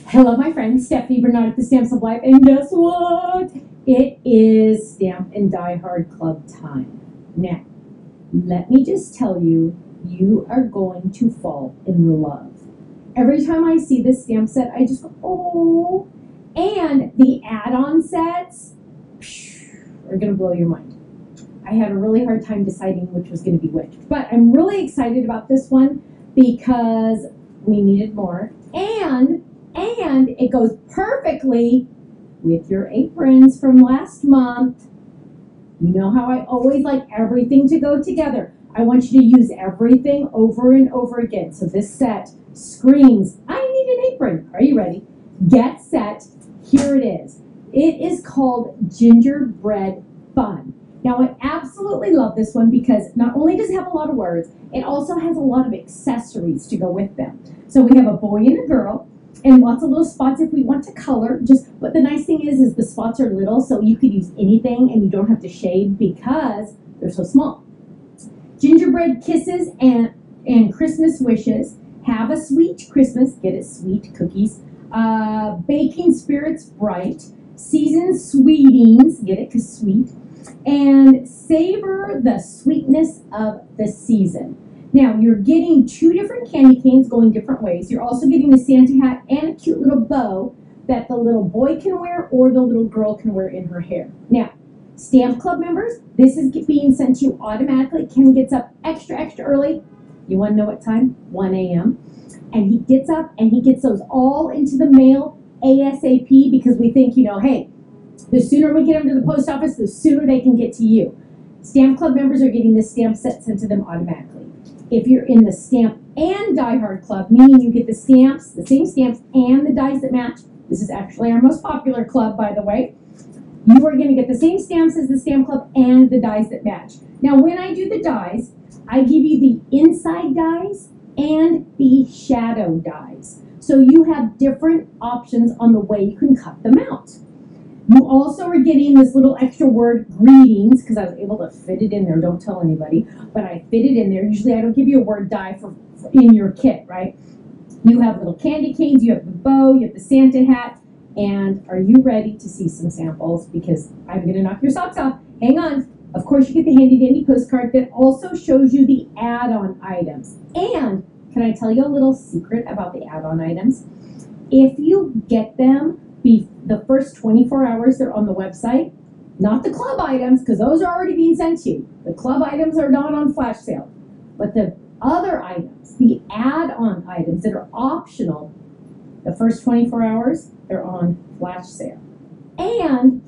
Hello, my friend, Stephanie Bernard at the Stamps of Life, and guess what? It is Stamp and Die Hard Club time. Now, let me just tell you, you are going to fall in love. Every time I see this stamp set, I just go, oh. And the add-on sets are going to blow your mind. I had a really hard time deciding which was going to be which. But I'm really excited about this one because we needed more. And it goes perfectly with your aprons from last month. You know how I always like everything to go together. I want you to use everything over and over again. So this set screams, I need an apron. Are you ready? Get set. Here it is. It is called Gingerbread Fun. Now, I absolutely love this one because not only does it have a lot of words, it also has a lot of accessories to go with them. So we have a boy and a girl, and lots of little spots if we want to color. But the nice thing is the spots are little, so you could use anything and you don't have to shade because they're so small. Gingerbread kisses and Christmas wishes. Have a sweet Christmas. Get it, sweet cookies. Baking spirits bright. Seasoned sweetings. Get it, because sweet. And savor the sweetness of the season. Now, you're getting 2 different candy canes going different ways. You're also getting the Santa hat and a cute little bow that the little boy can wear or the little girl can wear in her hair. Now, Stamp Club members, this is being sent to you automatically. Ken gets up extra early. You want to know what time? 1 a.m. And he gets up and he gets those all into the mail ASAP because we think, hey, the sooner we get them to the post office, the sooner they can get to you. Stamp Club members are getting this stamp set sent to them automatically. If you're in the Stamp and Die Hard Club, meaning you get the stamps, the same stamps, and the dies that match, this is actually our most popular club, by the way, you are going to get the same stamps as the Stamp Club and the dies that match. Now, when I do the dies, I give you the inside dies and the shadow dies. So you have different options on the way you can cut them out. You also are getting this little extra word, greetings, because I was able to fit it in there. Don't tell anybody, but I fit it in there. Usually I don't give you a word die for in your kit, right? You have little candy canes, you have the bow, you have the Santa hat, and are you ready to see some samples? Because I'm going to knock your socks off. Hang on. Of course, you get the handy dandy postcard that also shows you the add-on items. And can I tell you a little secret about the add-on items? If you get them the first 24 hours they're on the website, not the club items, because those are already being sent to you. The club items are not on flash sale. But the other items, the add-on items that are optional, the first 24 hours, they're on flash sale. And,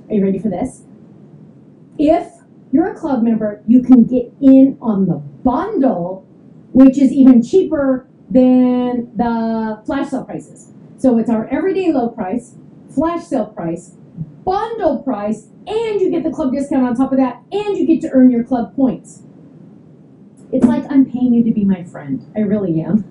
are you ready for this? If you're a club member, you can get in on the bundle, which is even cheaper than the flash sale prices. So it's our everyday low price, flash sale price, bundle price, and you get the club discount on top of that, and you get to earn your club points. It's like I'm paying you to be my friend. I really am.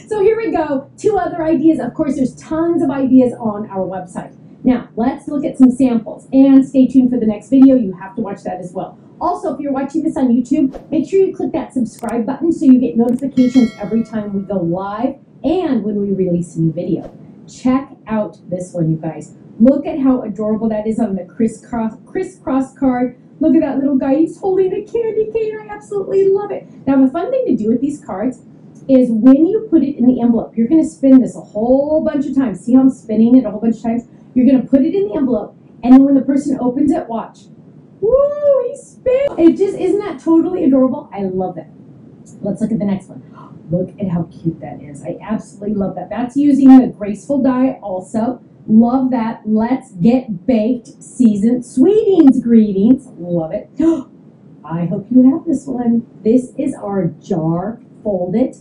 So here we go. 2 other ideas. Of course, there's tons of ideas on our website. Now, let's look at some samples. And stay tuned for the next video. You have to watch that as well. Also, if you're watching this on YouTube, make sure you click that subscribe button so you get notifications every time we go live and when we release a new video. Check out this one, you guys. Look at how adorable that is on the crisscross card. Look at that little guy. He's holding a candy cane. I absolutely love it. Now, the fun thing to do with these cards is when you put it in the envelope, you're going to spin this a whole bunch of times. See how I'm spinning it a whole bunch of times? You're going to put it in the envelope, and then when the person opens it, watch. Woo, he spins. It just, isn't that totally adorable? I love it. Let's look at the next one. Look at how cute that is. I absolutely love that. That's using the graceful die also. Love that. Let's get baked. Seasoned sweetings greetings. Love it. I hope you have this one. This is our jar fold it.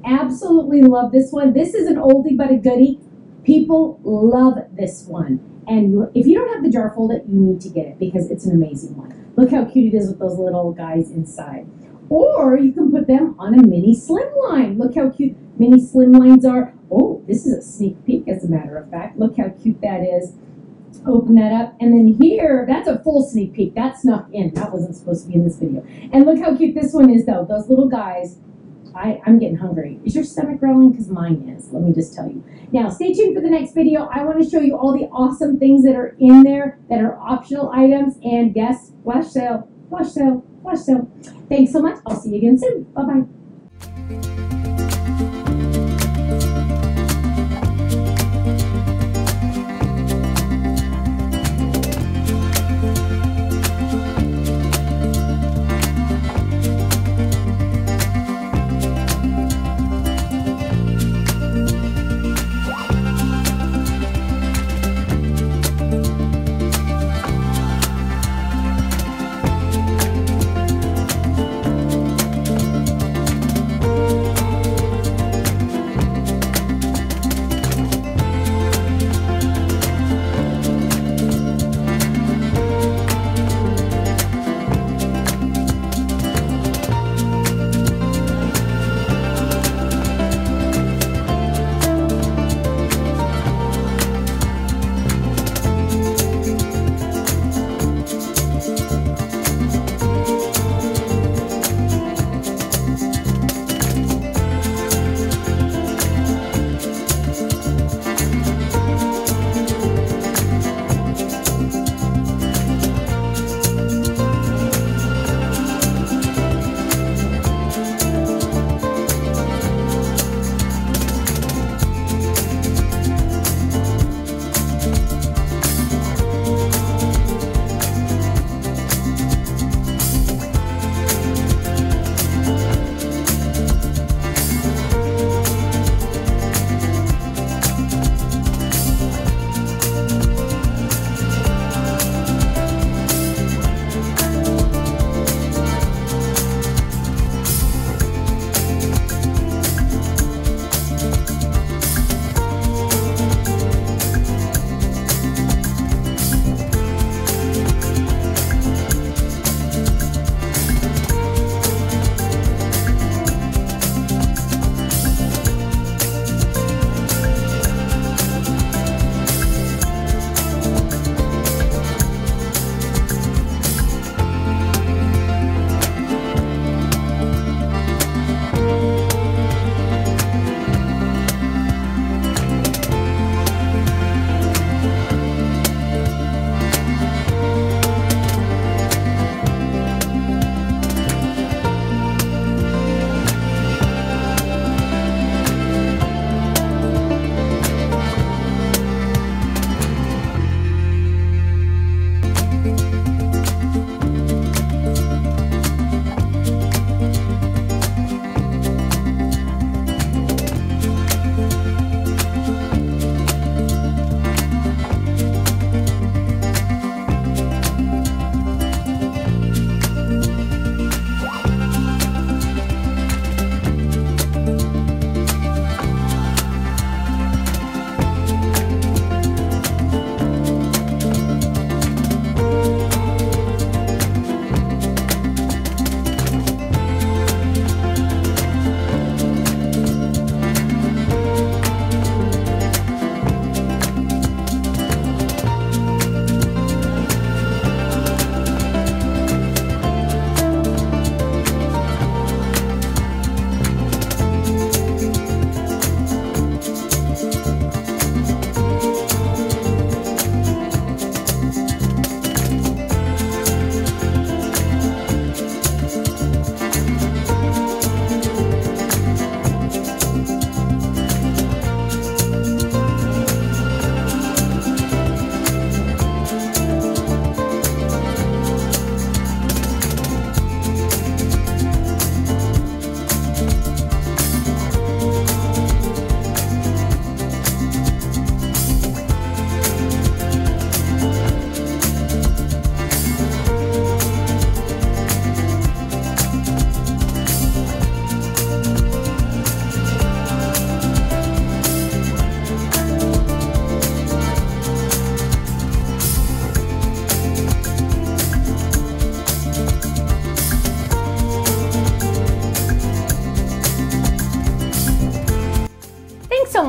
Absolutely love this one. This is an oldie but a goodie. People love this one. And if you don't have the jar fold it, you need to get it because it's an amazing one. Look how cute it is with those little guys inside. Or you can put them on a mini slimline. Look how cute mini slimlines are. Oh, this is a sneak peek, as a matter of fact. Look how cute that is. Open that up. And then here, that's a full sneak peek. That snuck in. That wasn't supposed to be in this video. And look how cute this one is, though. Those little guys I'm getting hungry. Is your stomach growling? Because mine is. Let me just tell you. Now, stay tuned for the next video. I want to show you all the awesome things that are in there that are optional items. And yes, flash sale, flash sale, flash sale. Thanks so much. I'll see you again soon. Bye-bye.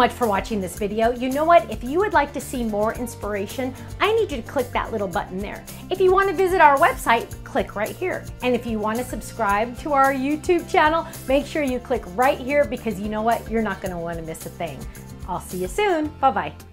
much for watching this video. You know what? If you would like to see more inspiration, I need you to click that little button there. If you want to visit our website, click right here. And if you want to subscribe to our YouTube channel, make sure you click right here because you know what? You're not going to want to miss a thing. I'll see you soon. Bye-bye.